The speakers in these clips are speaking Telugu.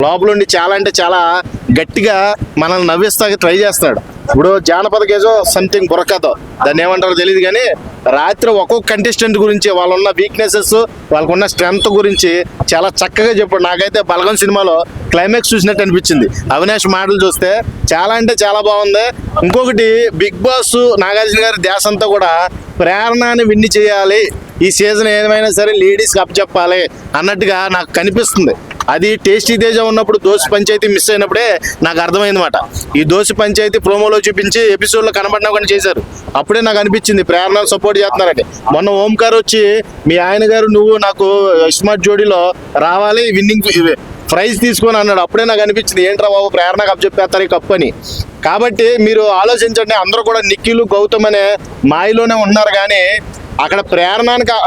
లోపలుండి చాలా అంటే చాలా గట్టిగా మనల్ని నవ్విస్తాకి ట్రై చేస్తాడు. ఇప్పుడు జానపద గేజో సంథింగ్ బుర్రకథో దాన్ని ఏమంటారో తెలియదు, కానీ రాత్రి ఒక్కొక్క కంటెస్టెంట్ గురించి వాళ్ళున్న వీక్నెసెస్, వాళ్ళకున్న స్ట్రెంగ్త్ గురించి చాలా చక్కగా చెప్పాడు. నాకైతే బలగం సినిమాలో క్లైమాక్స్ చూసినట్టు అనిపించింది. అవినాష్ మాటలు చూస్తే చాలా అంటే చాలా బాగుంది. ఇంకొకటి, బిగ్ బాస్ నాగార్జున గారి ధ్యాస అంతా కూడా ప్రేరణని విన్ని చేయాలి, ఈ సీజన్ ఏమైనా సరే లేడీస్కి అప్పచెప్పాలి అన్నట్టుగా నాకు కనిపిస్తుంది. అది టేస్టీ తేజ ఉన్నప్పుడు దోశ పంచాయతీ మిస్ అయినప్పుడే నాకు అర్థమైందన్నమాట. ఈ దోశ పంచాయతీ ప్రోమోలో చూపించి ఎపిసోడ్లో కనబడినా కానీ చేశారు. అప్పుడే నాకు అనిపించింది ప్రేరణ సపోర్ట్ చేస్తున్నారంటే. మొన్న ఓంకార్ వచ్చి మీ ఆయన గారు నువ్వు నాకు స్మార్ట్ జోడీలో రావాలి, విన్నింగ్ ప్రైజ్ తీసుకొని అన్నాడు. అప్పుడే నాకు అనిపించింది ఏంట్రా బాబు ప్రేరణకు అప్పచెప్పేస్తారు ఈ కప్పు అని. కాబట్టి మీరు ఆలోచించండి, అందరూ కూడా నిఖిల్ గౌతమ్ అనే మాయలోనే ఉన్నారు, కానీ అక్కడ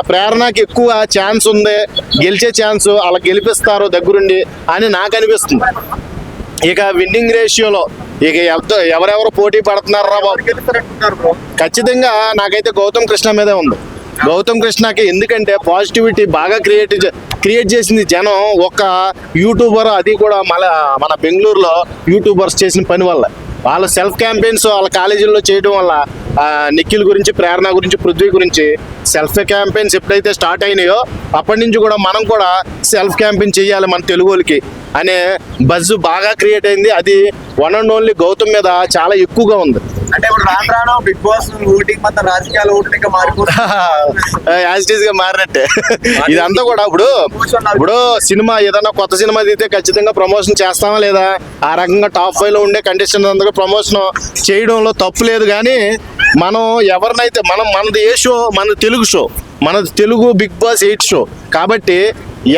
ప్రేరణకి ఎక్కువ ఛాన్స్ ఉంది, గెలిచే ఛాన్స్, అలా గెలిపిస్తారు దగ్గరుండి అని నాకు అనిపిస్తుంది. ఇక విన్నింగ్ రేషియోలో ఇక ఎవరెవరు పోటీ పడుతున్నారా బాబు, ఖచ్చితంగా నాకైతే గౌతమ్ కృష్ణ మీదే ఉంది. గౌతమ్ కృష్ణకి ఎందుకంటే పాజిటివిటీ బాగా క్రియేట్ చేసింది జనం. ఒక యూట్యూబర్, అది కూడా మన బెంగళూరులో యూట్యూబర్స్ చేసిన పని వల్ల, వాళ్ళ సెల్ఫ్ క్యాంపెయిన్స్ వాళ్ళ కాలేజీల్లో చేయడం వల్ల నిఖిల్ గురించి, ప్రేరణ గురించి, పృథ్వీ గురించి సెల్ఫ్ క్యాంపెయిన్స్ ఎప్పుడైతే స్టార్ట్ అయినాయో అప్పటి నుంచి కూడా మనం కూడా సెల్ఫ్ క్యాంపెయిన్ చేయాలి మన తెలుగులకి అనే బజ్ బాగా క్రియేట్ అయింది. అది వన్ అండ్ ఓన్లీ గౌతమ్ మీద చాలా ఎక్కువగా ఉంది. అంటే ఇప్పుడు రాను బిగ్ బాస్ ఓటింగ్ మొత్తం రాజకీయాల ఓటింగ్ ఇంకా యాజ్ ఇట్ ఈస్ గా మారినట్టే ఇదంతా కూడా. ఇప్పుడు సినిమా ఏదైనా కొత్త సినిమా తీస్తే ఖచ్చితంగా ప్రమోషన్ చేస్తామా లేదా, ఆ రకంగా టాప్ 5 లో ఉండే కంటెస్టెంట్ అందరూ ప్రమోషన్ చేయడంలో తప్పు లేదు. కానీ మనం ఎవరినైతే మనది ఏ షో, మన తెలుగు షో, మనది తెలుగు బిగ్ బాస్ 8 షో కాబట్టి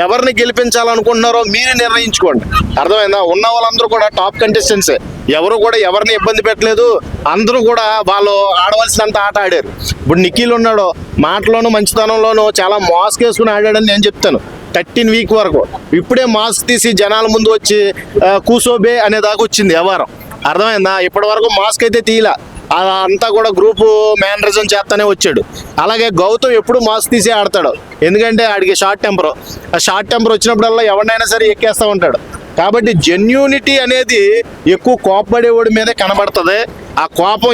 ఎవరిని గెలిపించాలనుకుంటున్నారో మీరు నిర్ణయించుకోండి. అర్థమైందా? ఉన్న వాళ్ళందరూ కూడా టాప్ కంటెస్టెంట్సే, ఎవరు కూడా ఎవరిని ఇబ్బంది పెట్టలేదు. అందరూ కూడా వాళ్ళు ఆడవలసినంత ఆట ఆడారు. ఇప్పుడు నిఖిల్ ఉన్నాడు, మాటలోను మంచితనంలోనూ చాలా మాస్క్ వేసుకుని ఆడాడని నేను చెప్తాను. 13 వీక్ వరకు ఇప్పుడే మాస్క్ తీసి జనాల ముందు వచ్చి కూసోబే అనే దాకా వచ్చింది వ్యవహారం. అర్థమైందా? ఇప్పటి వరకు మాస్క్ అయితే తీయలా, అంతా కూడా గ్రూపు మేనరిజం చేస్తానే వచ్చాడు. అలాగే గౌతమ్ ఎప్పుడు మాస్క్ తీసి ఆడతాడు, ఎందుకంటే ఆడికి షార్ట్ టెంపర్ వచ్చినప్పుడల్లా ఎవరినైనా సరే ఎక్కేస్తూ ఉంటాడు. కాబట్టి జెన్యూనిటీ అనేది ఎక్కువ కోపపడేవాడి మీదే కనబడుతుంది. ఆ కోపం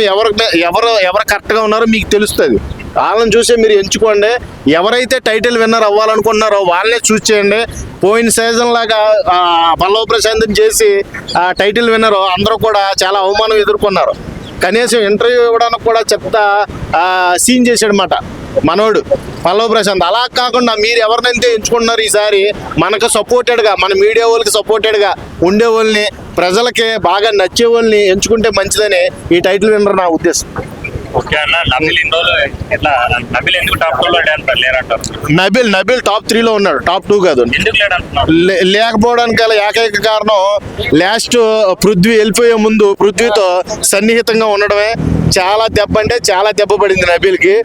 ఎవరు కరెక్ట్గా ఉన్నారో మీకు తెలుస్తుంది. వాళ్ళని చూసే మీరు ఎంచుకోండి. ఎవరైతే టైటిల్ విన్నర్ అవ్వాలనుకుంటున్నారో వాళ్ళనే చూస్ చేయండి. పోయిన సీజన్ లాగా పల్లవ ప్రశాంతం చేసి టైటిల్ విన్నర్ అందరూ కూడా చాలా అవమానం ఎదుర్కొన్నారు. కనీసం ఇంటర్వ్యూ ఇవ్వడానికి కూడా చెత్త సీన్ చేశాడనమాట మనోడు పల్లవ ప్రశాంత్. అలా కాకుండా మీరు ఎవరినైతే ఎంచుకుంటున్నారు ఈసారి మనకు సపోర్టెడ్గా, మన మీడియా వాళ్ళకి సపోర్టెడ్గా ఉండే వాళ్ళని, ప్రజలకి బాగా నచ్చే వాళ్ళని ఎంచుకుంటే మంచిదని ఈ టైటిల్ విన్నర్ నా ఉద్దేశం. ఓకే అన్న, నబిల్ ఎందుకు టాప్ 2 లో లేరంటారు? నబిల్ టాప్ 3 లో ఉన్నాడు, టాప్ 2 కాదు. ఎందుకు లేకపోవడానికి ఏకైక కారణం లాస్ట్ పృథ్వీ వెళ్ళిపోయే ముందు పృథ్వీతో సన్నిహితంగా ఉండడమే. చాలా దెబ్బ పడింది నబిల్కి.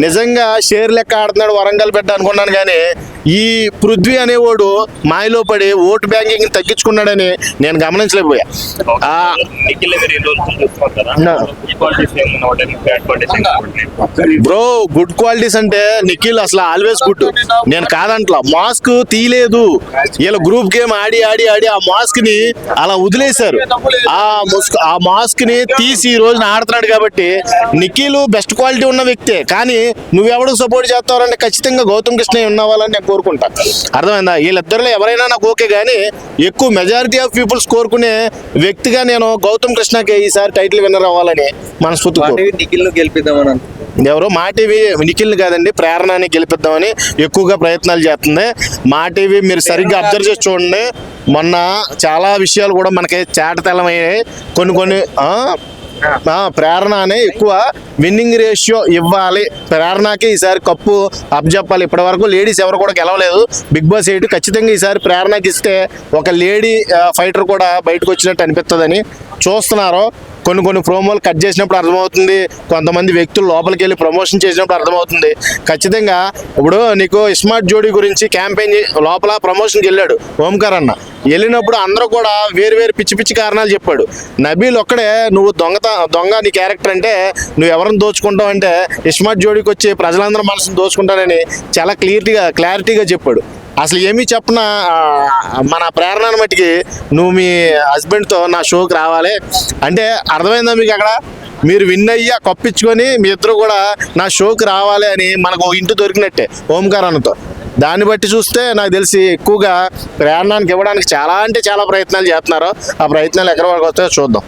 నిజంగా షేర్ లెక్క ఆడుతున్నాడు వరంగల్ బిడ్డ అనుకున్నాను, కానీ ఈ పృథ్వీ అనేవాడు మాయలో పడి ఓటు బ్యాంకింగ్ తగ్గించుకున్నాడని నేను గమనించలేకపోయా. బ్రో, గుడ్ క్వాలిటీస్ అంటే నిఖిల్ అసలు ఆల్వేస్ గుడ్, నేను కాదంట్లా. మాస్క్ తీయలేదు, వీళ్ళ గ్రూప్ గేమ్ ఆడి ఆ మాస్క్ ని అలా వదిలేశారు. ఆ మాస్క్ ని తీసి ఈ రోజున ఆడుతున్నాడు. కాబట్టి నిఖిల్ బెస్ట్ క్వాలిటీ ఉన్న వ్యక్తే, కానీ నువ్వెవడికి సపోర్ట్ చేస్తావంటే ఖచ్చితంగా గౌతమ్ కృష్ణ ఉన్నవాళ్ళని నేను కోరుకుంటా. అర్థమైందా? వీళ్ళిద్దరిలో ఎవరైనా నాకు ఓకే, కానీ ఎక్కువ మెజారిటీ ఆఫ్ పీపుల్స్ కోరుకునే వ్యక్తిగా నేను గౌతమ్ కృష్ణకి ఈసారి టైటిల్ విన్నర్ అవ్వాలని మనస్ఫూర్తిగా. నిఖిల్ గెలిపిద్దామని ఎవరో మా టీవీ నిఖిల్ని కాదండి, ప్రేరణని గెలిపిద్దామని ఎక్కువగా ప్రయత్నాలు చేస్తుంది. మా టీవీ మీరు సరిగ్గా అబ్జర్వ్ చేసి చూడండి. మొన్న చాలా విషయాలు కూడా మనకి చాటతెల్లమయ్యాయి. కొన్ని ప్రేరణ అనే ఎక్కువ విన్నింగ్ రేషియో ఇవ్వాలి, ప్రేరణకి ఈసారి కప్పు అప్పచెప్పాలి. ఇప్పటి వరకు లేడీస్ ఎవరు కూడా గెలవలేదు బిగ్ బాస్ 8. ఖచ్చితంగా ఈసారి ప్రేరణకి ఇస్తే ఒక లేడీ ఫైటర్ కూడా బయటకు వచ్చినట్టు అనిపిస్తుందని చూస్తున్నారు. కొన్ని ప్రోమోలు కట్ చేసినప్పుడు అర్థమవుతుంది, కొంతమంది వ్యక్తులు లోపలికి వెళ్ళి ప్రమోషన్ చేసినప్పుడు అర్థమవుతుంది. ఖచ్చితంగా ఇప్పుడు నీకు స్మార్ట్ జోడీ గురించి క్యాంపెయిన్ లోపల ప్రమోషన్కి వెళ్ళాడు ఓంకార్ అన్న. వెళ్ళినప్పుడు అందరూ కూడా వేరు పిచ్చి కారణాలు చెప్పాడు. నబీల్ ఒక్కడే నువ్వు దొంగ నీ క్యారెక్టర్ అంటే నువ్వు ఎవరిని దోచుకుంటావు అంటే స్మార్ట్ జోడీకి వచ్చి ప్రజలందరూ మనసును దోచుకుంటానని చాలా క్లారిటీగా చెప్పాడు. అసలు ఏమీ చెప్పన మన ప్రేరణను మట్టికి నువ్వు మీ హస్బెండ్తో నా షోకి రావాలి అంటే అర్థమైందా మీకు అక్కడ మీరు విన్ అయ్యి ఆ కప్పించుకొని మీ ఇద్దరు కూడా నా షోకి రావాలి అని మనకు ఒక ఇంటి దొరికినట్టే ఓంకారాన్నతో దాన్ని బట్టి చూస్తే నాకు తెలిసి ఎక్కువగా ప్రేరణానికి ఇవ్వడానికి చాలా అంటే చాలా ప్రయత్నాలు చేస్తున్నారు ఆ ప్రయత్నాలు ఎక్కడ వరకు వస్తాయో చూద్దాం